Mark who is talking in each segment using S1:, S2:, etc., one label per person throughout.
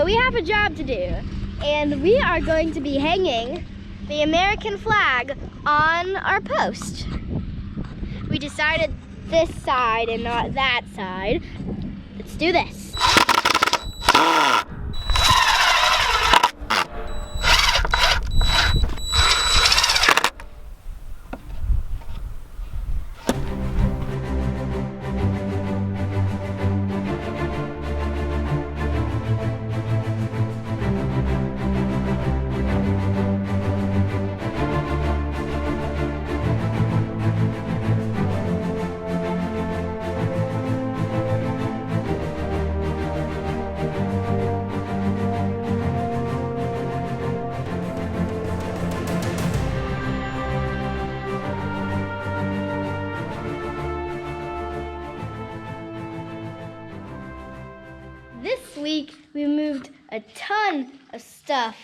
S1: we have a job to do, and we are going to be hanging the American flag on our post. We decided this side and not that side. Let's do this. This week we moved a ton of stuff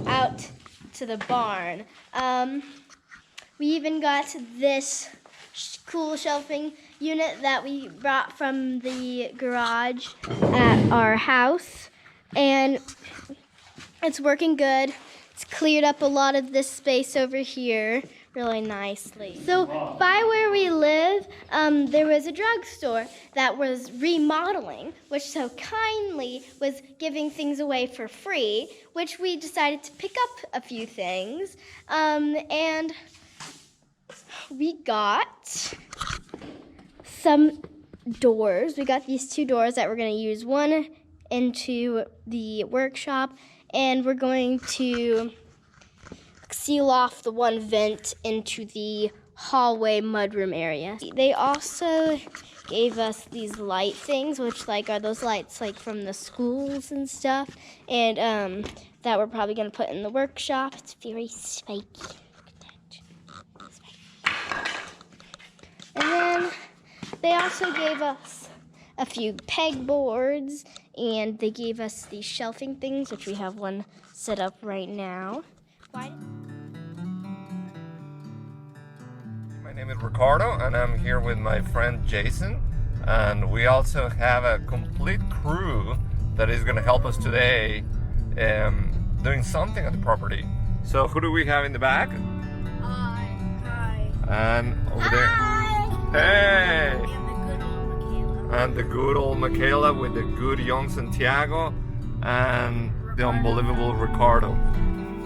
S1: out to the barn. We even got this cool shelving unit that we brought from the garage at our house, and it's working good. It's cleared up a lot of this space over here really nicely. So by where we live, there was a drugstore that was remodeling, which so kindly was giving things away for free, which we decided to pick up a few things. And we got some doors. We got these two doors that we're going to use, one into the workshop, and we're going to seal off the one vent into the hallway mudroom area. They also gave us these light things, which are those lights from the schools and stuff, and that we're probably going to put in the workshop. It's very spiky. And then they also gave us a few pegboards, and they gave us these shelving things, which we have one set up right now.
S2: My name is Ricardo, and I'm here with my friend Jason, and we also have a complete crew that is going to help us today doing something at the property. So who do we have in the back?
S3: Hi.
S2: And over there, hey! And the good old Makayla with the good young Santiago and the unbelievable Ricardo.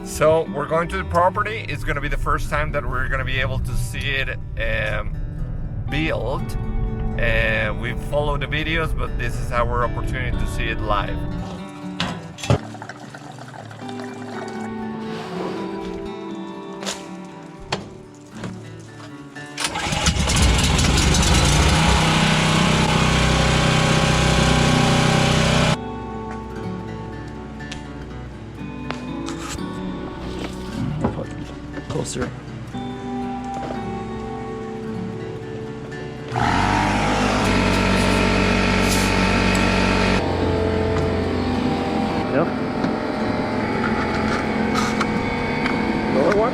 S2: So we're going to the property. It's going to be the first time that we're going to be able to see it built. We've followed the videos, but this is our opportunity to see it live.
S4: Closer. Yep. Lower one.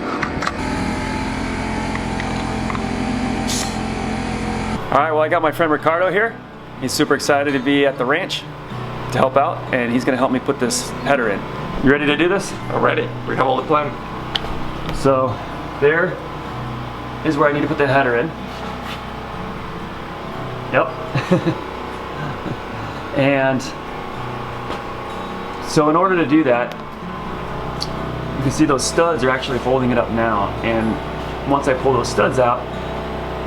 S4: All right, well, I got my friend Ricardo here. He's super excited to be at the ranch to help out, and he's gonna help me put this header in. You ready to do this?
S2: We're ready. We have all the plan.
S4: So there is where I need to put the header in. Yep. And so in order to do that, you can see those studs are actually holding it up now. And once I pull those studs out,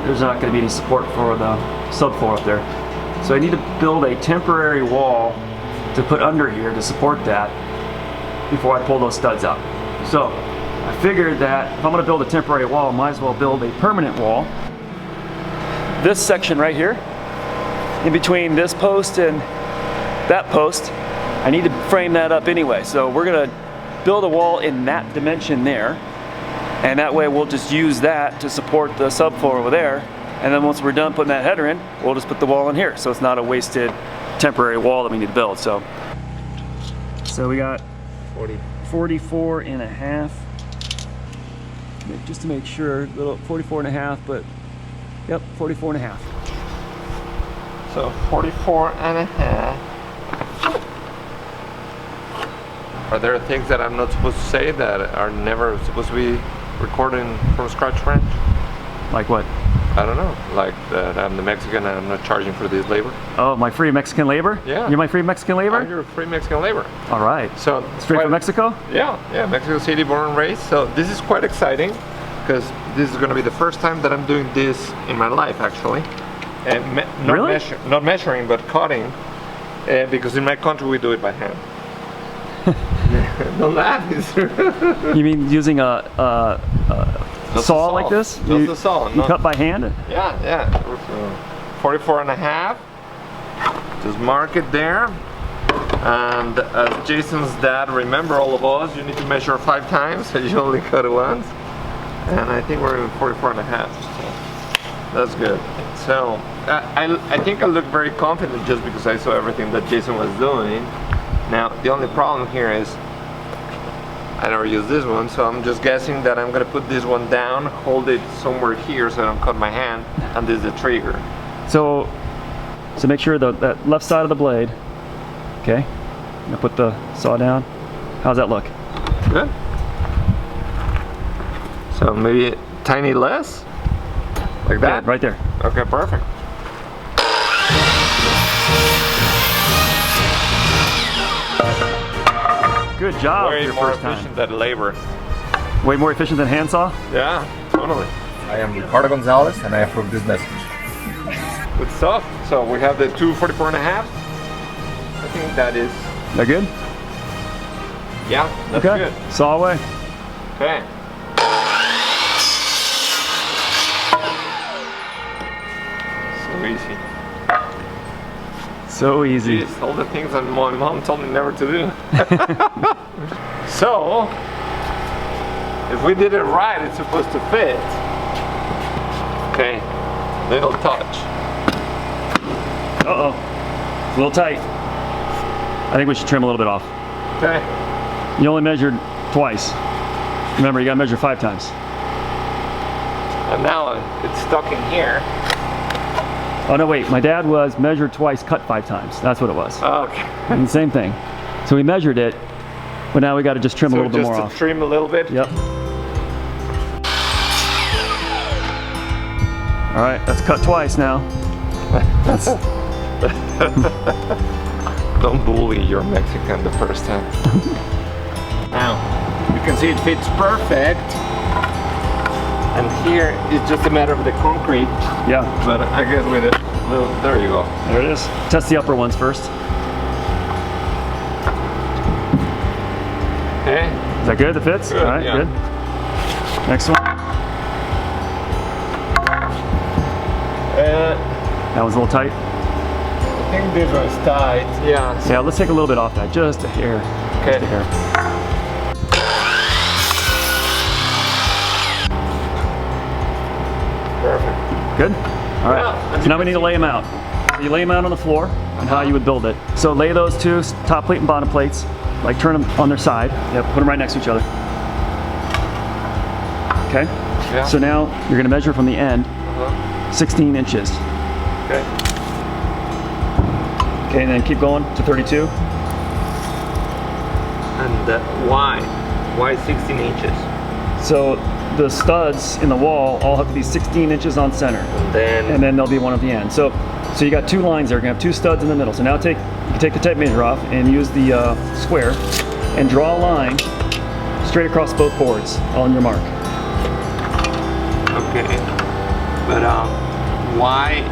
S4: there's not going to be any support for the subfloor up there. So I need to build a temporary wall to put under here to support that before I pull those studs out. So I figured that if I'm going to build a temporary wall, I might as well build a permanent wall. This section right here, in between this post and that post, I need to frame that up anyway. So we're going to build a wall in that dimension there, and that way we'll just use that to support the subfloor over there. And then once we're done putting that header in, we'll just put the wall in here. So it's not a wasted temporary wall that we need to build. So we got 44 and a half. Just to make sure, little 44 and a half, but yep, 44 and a half.
S2: So 44 and a half. Are there things that I'm not supposed to say that are never supposed to be recording from scratch French?
S4: Like what?
S2: I don't know. Like that I'm the Mexican and I'm not charging for this labor.
S4: Oh, my free Mexican labor?
S2: Yeah.
S4: You're my free Mexican labor?
S2: You're free Mexican labor.
S4: All right.
S2: So
S4: Straight from Mexico?
S2: Yeah, Mexico City, born and raised. So this is quite exciting because this is going to be the first time that I'm doing this in my life, actually. And not,
S4: really?
S2: Not measuring, but cutting, because in my country we do it by hand. No laugh.
S4: You mean using a saw like this?
S2: Just a saw.
S4: You cut by hand?
S2: Yeah. 44 and a half. Just mark it there. And as Jason's dad, remember all of us, you need to measure 5 times, so you only cut it once. And I think we're in 44 and a half. So that's good. So I think I look very confident just because I saw everything that Jason was doing. Now the only problem here is I never use this one, so I'm just guessing that I'm gonna put this one down, hold it somewhere here so I don't cut my hand, and this is the trigger.
S4: So make sure that left side of the blade. Okay. I'm gonna put the saw down. How's that look?
S2: Good. So maybe a tiny less, like that.
S4: Good, right there.
S2: Okay, perfect.
S4: Good job.
S2: Way
S4: for your
S2: more
S4: first
S2: efficient
S4: time.
S2: than labor.
S4: Way more efficient than handsaw?
S2: Yeah, totally.
S5: I am Ricardo Gonzalez and I approve this message.
S2: Good stuff. So we have the 244 and a half. I think that is,
S4: That good?
S2: yeah, that's
S4: Okay.
S2: good.
S4: Saw away.
S2: Okay. So easy.
S4: So easy.
S2: Jeez, all the things that my mom told me never to do. So, if we did it right, it's supposed to fit. Okay, little touch.
S4: Uh-oh. It's a little tight. I think we should trim a little bit off.
S2: Okay.
S4: You only measured twice. Remember, you gotta measure 5 times.
S2: And now it's stuck in here.
S4: Oh no, wait, my dad was measured twice, cut 5 times. That's what it was.
S2: Okay.
S4: And the same thing. So we measured it, but now we gotta just trim a
S2: So
S4: little bit
S2: just
S4: more
S2: to
S4: off.
S2: trim a little bit.
S4: Yep. All right, that's cut twice now.
S2: Don't bully your Mexican the first time. Now, you can see it fits perfect. And here it's just a matter of the concrete.
S4: Yeah,
S2: But I guess with it, well, there you go.
S4: there it is. Test the upper ones first.
S2: Okay.
S4: Is that good? That fits?
S2: Good,
S4: All right,
S2: yeah.
S4: good. Next one. That one's a little tight.
S2: I think this one's tight. Yeah.
S4: Yeah, let's take a little bit off that. Just a hair.
S2: Okay.
S4: Just a hair.
S2: Perfect.
S4: Good? All right.
S2: Yeah,
S4: So now we need to lay them out. So you lay them out on the floor and how you would build it. So lay those 2 top plate and bottom plates, like turn them on their side. Yep, put them right next to each other. Okay?
S2: Yeah.
S4: So now you're gonna measure from the end, 16 inches.
S2: Okay.
S4: Okay, and then keep going to 32.
S2: And why? Why 16 inches?
S4: So the studs in the wall all have to be 16 inches on center, and then there'll be one at the end. So you got 2 lines there. You're gonna have 2 studs in the middle. So now you can take the tape measure off and use the square and draw a line straight across both boards on your mark.
S2: Okay. But why?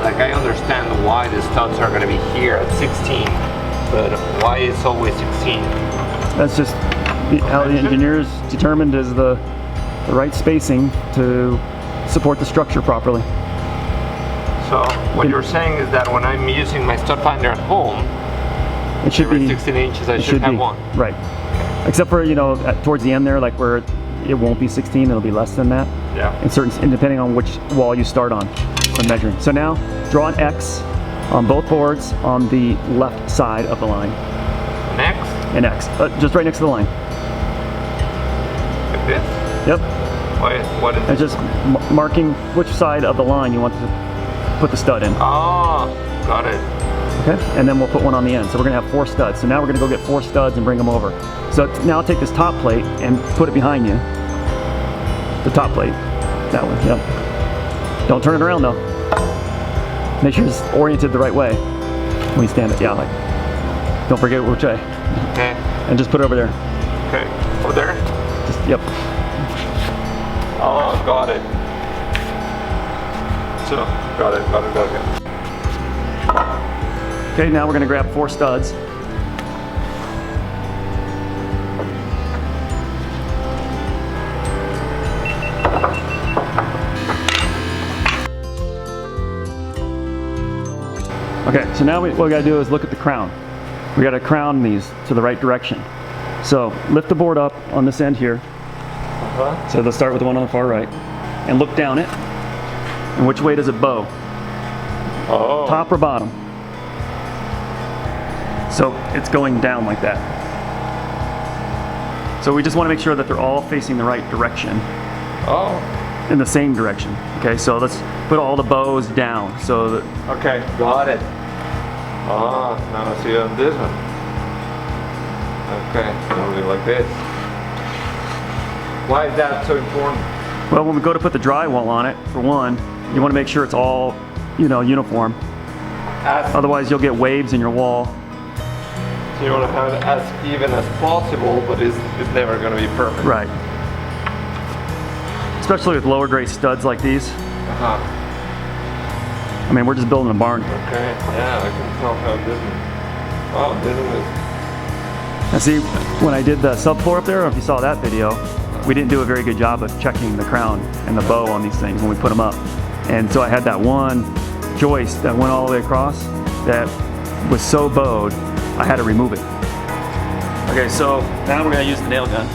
S2: Like I understand why the studs are going to be here at 16, but why is always 16?
S4: That's just how the engineers determined is the right spacing to support the structure properly.
S2: So what you're saying is that when I'm using my stud finder at home,
S4: It should
S2: every
S4: be
S2: 16 inches I
S4: it
S2: should have
S4: be
S2: one.
S4: right, except for towards the end there, like where it won't be 16, it'll be less than that.
S2: Yeah.
S4: And depending on which wall you start on when measuring. So now draw an X on both boards on the left side of the line.
S2: Next,
S4: An X, just right next to the line.
S2: like this.
S4: Yep.
S2: What is
S4: And just marking which side of the line you want to put the stud in.
S2: Oh, got it.
S4: Okay, and then we'll put one on the end. So we're gonna have 4 studs. So now we're gonna go get 4 studs and bring them over. So now take this top plate and put it behind you. The top plate, that one, yep. Don't turn it around though. Make sure it's oriented the right way when you stand it, yeah, like. Don't forget which way.
S2: Okay.
S4: And just put it over there.
S2: Okay. Over there?
S4: Just, yep.
S2: Oh, got it. So, got it.
S4: Okay, now we're gonna grab 4 studs. Okay, so now what we gotta do is look at the crown. We gotta crown these to the right direction. So lift the board up on this end here. So let's start with the one on the far right. And look down it. And which way does it bow?
S2: Oh.
S4: Top or bottom? So it's going down like that. So we just wanna make sure that they're all facing the right direction.
S2: Oh.
S4: In the same direction. Okay, so let's put all the bows down. So that,
S2: Okay, got it. Oh, now I see on this one. Okay, something like this. Why is that so important?
S4: well, when we go to put the drywall on it, for one, you wanna make sure it's all, uniform. Otherwise you'll get waves in your wall.
S2: So you want to have it as even as possible, but it's never going to be perfect.
S4: Right. Especially with lower grade studs like these.
S2: Uh-huh.
S4: I mean, we're just building a barn.
S2: Okay, yeah, I can tell how this one. Wow, this one is.
S4: And see, when I did the subfloor up there, if you saw that video, we didn't do a very good job of checking the crown and the bow on these things when we put them up. And so I had that one joist that went all the way across that was so bowed, I had to remove it. Okay, so now we're gonna use the nail gun.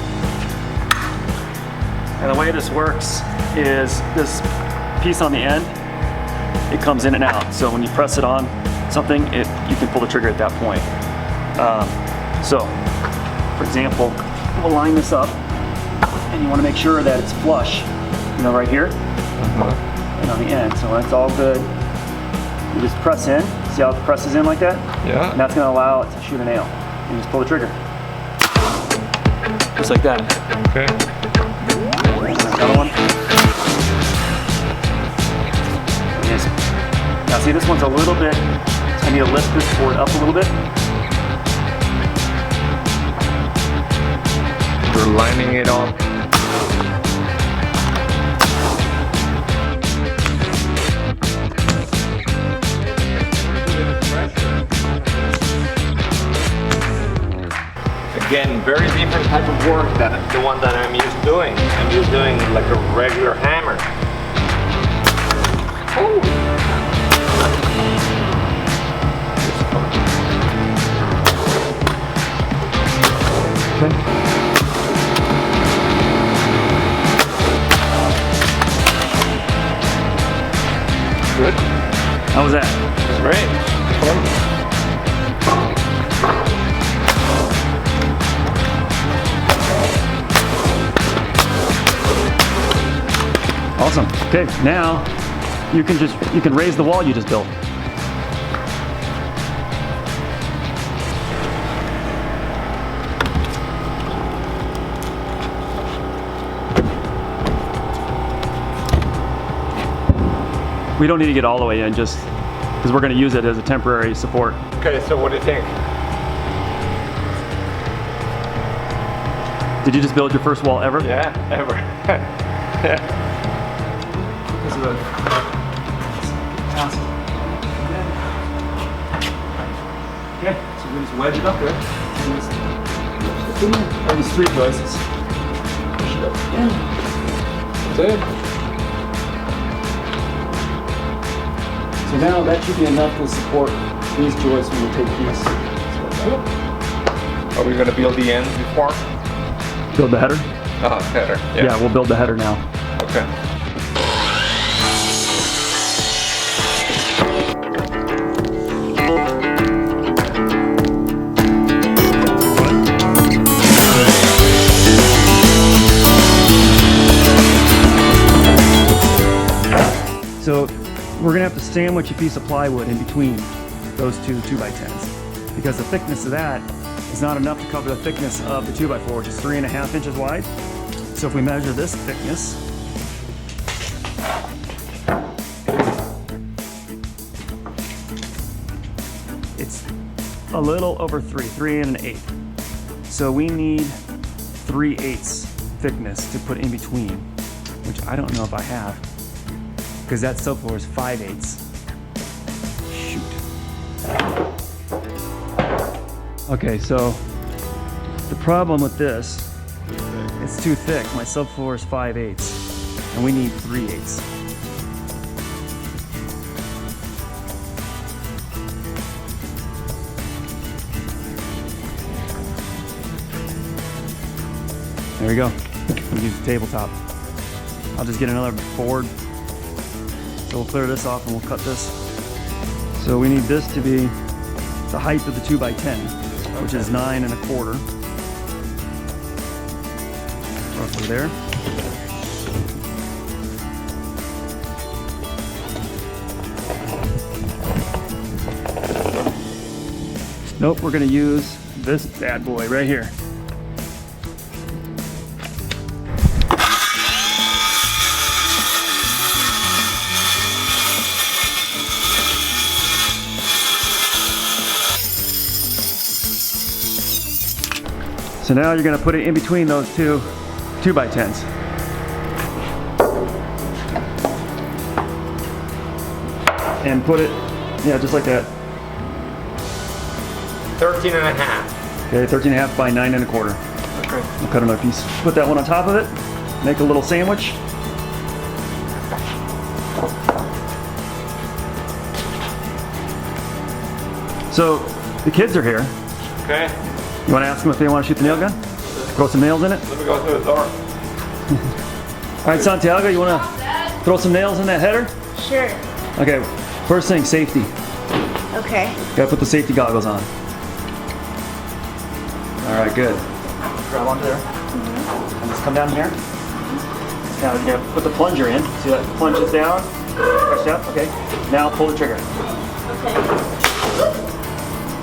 S4: And the way this works is this piece on the end, it comes in and out. So when you press it on something, you can pull the trigger at that point. So, for example, we'll line this up, and you want to make sure that it's flush, right here, and on the end. So when it's all good, you just press in. See how it presses in like that?
S2: Yeah.
S4: And that's going to allow it to shoot a nail. You just pull the trigger, just like that.
S2: Okay.
S4: Another one. Yes. Now see, this one's a little bit. I need to lift this board up a little bit.
S2: We're lining it up. Again, very different type of work than the one that I'm used to doing. I'm just doing like a regular hammer. Ooh.
S4: Okay.
S2: Good.
S4: How was that?
S2: Great. Fun.
S4: Awesome. Okay, now you can raise the wall you just built. We don't need to get all the way in, just because we're going to use it as a temporary support.
S2: Okay, so what do you think?
S4: Did you just build your first wall ever?
S2: Yeah, ever. Yeah.
S4: This is a okay, so we just wedge it up there. All these 3 joists. Push it up again.
S2: That's it.
S4: So now that should be enough to support these joists when we take these.
S2: Are we going to build the ends before?
S4: Build the header?
S2: Header.
S4: Yeah, we'll build the header now.
S2: Okay.
S4: So we're gonna have to sandwich a piece of plywood in between those two 2x10s, because the thickness of that is not enough to cover the thickness of the 2x4, which is 3.5 inches wide. So if we measure this thickness, it's a little over 3 1/8. So we need 3/8 thickness to put in between, which I don't know if I have, because that subfloor is 5/8. Shoot. Okay, so the problem with this, it's too thick. My subfloor is 5/8, and we need 3/8. There we go. We'll use the tabletop. I'll just get another board. So we'll clear this off and we'll cut this. So we need this to be the height of the 2x10, which is 9 1/4. Roughly there. Nope, we're gonna use this bad boy right here. So now you're gonna put it in between those two 2x10s. And put it, yeah, just like that.
S2: 13.5.
S4: Okay, 13.5 by 9 1/4.
S2: Okay.
S4: We'll cut another piece. Put that one on top of it. Make a little sandwich. So the kids are here.
S2: Okay.
S4: You want to ask them if they want to shoot the nail gun? Throw some nails in it?
S2: Let me go through the door.
S4: All right, Santiago, you want to throw some nails in that header?
S1: Sure.
S4: Okay, first thing, safety.
S1: Okay.
S4: Gotta put the safety goggles on. All right, good. Grab onto there. And just come down here. Now you're gonna put the plunger in. See that plunges down? Press down, okay. Now pull the trigger.
S1: Okay.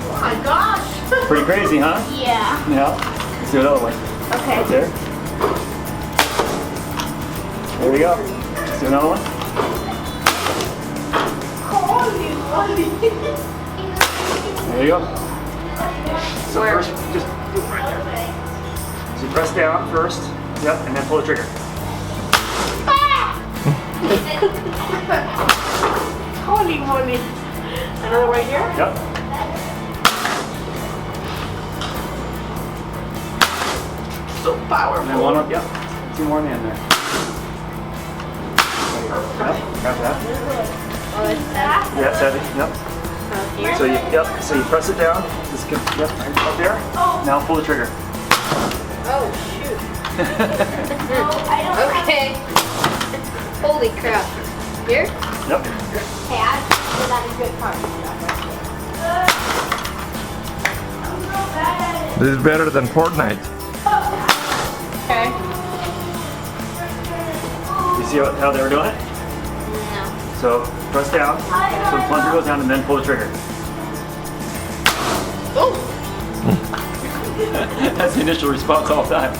S1: Oh my gosh.
S4: Pretty crazy, huh?
S1: Yeah.
S4: Yeah. Let's do it another way.
S1: Okay.
S4: Right there. There we go. Let's do another one. There you go. So first, just do it right there. So you press down first, yep, and then pull the trigger.
S3: Holy moly. Another right here?
S4: Yep.
S3: So powerful.
S4: And then one up, yep. 2 more in the end there. Yep, grab that.
S1: Oh, it's that?
S4: Yeah, it's heavy, yep.
S1: Here?
S4: So you press it down. Just get, yep, right up there. Now pull the trigger.
S1: Oh, shoot. Okay. Holy crap. Here?
S4: Yep.
S1: Hey, I put that in good part.
S2: This is better than Fortnite.
S1: Okay.
S4: You see how they were doing it?
S1: No.
S4: So press down, so the plunger goes down, and then pull the trigger.
S1: Oh!
S4: That's the initial response all the time.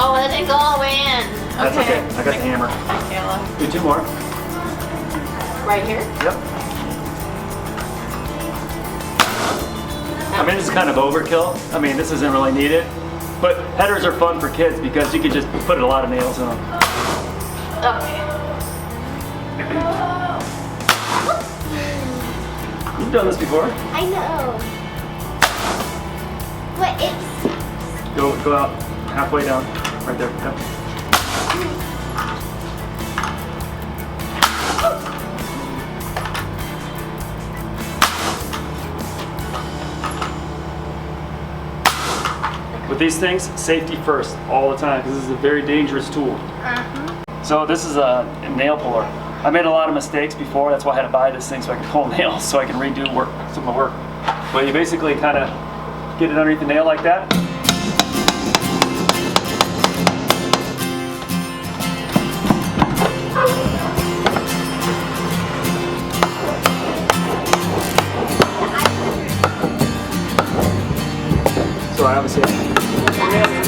S1: Oh, it didn't go all the way in.
S4: That's okay. I got the hammer.
S1: Makayla.
S4: Do 2 more.
S1: Right here?
S4: Yep. I mean, this is kind of overkill. I mean, this isn't really needed. But headers are fun for kids because you can just put a lot of nails in them.
S1: Okay.
S4: You've done this before.
S1: I know. But it's...
S4: Go out halfway down. Right there. Yep. With these things, safety first all the time because this is a very dangerous tool. So this is a nail puller. I made a lot of mistakes before, that's why I had to buy this thing so I can pull nails so I can redo some of the work. But you basically kind of get it underneath the nail like that. So I obviously have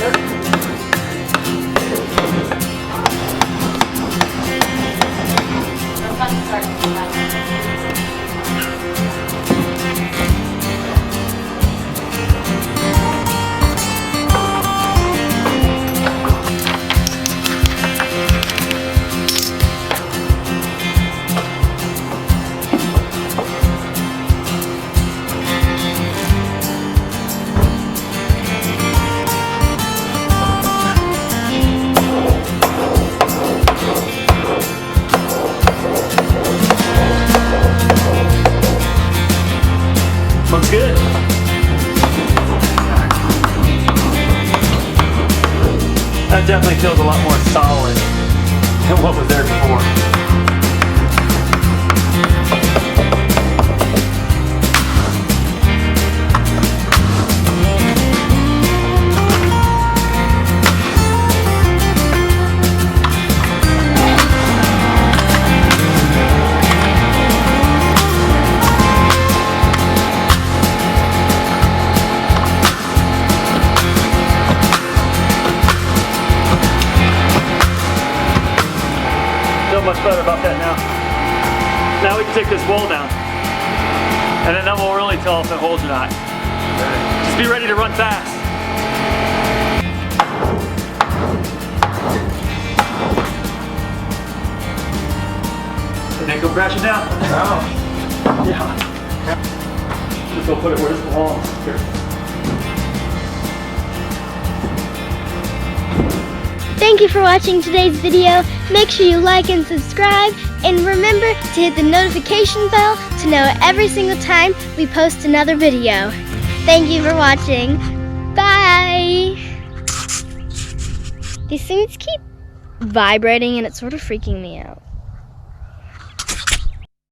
S4: looks good. That definitely feels a lot more solid than what was there before. Feel much better about that now. Now we can take this wall down. And then we'll really tell if it holds or not. Just be ready to run fast. And then go crash it down. Oh. Yeah. Just go put it where it belongs. Here.
S1: Thank you for watching today's video. Make sure you like and subscribe, and remember to hit the notification bell to know every single time we post another video. Thank you for watching. Bye! These things keep vibrating and it's sort of freaking me out.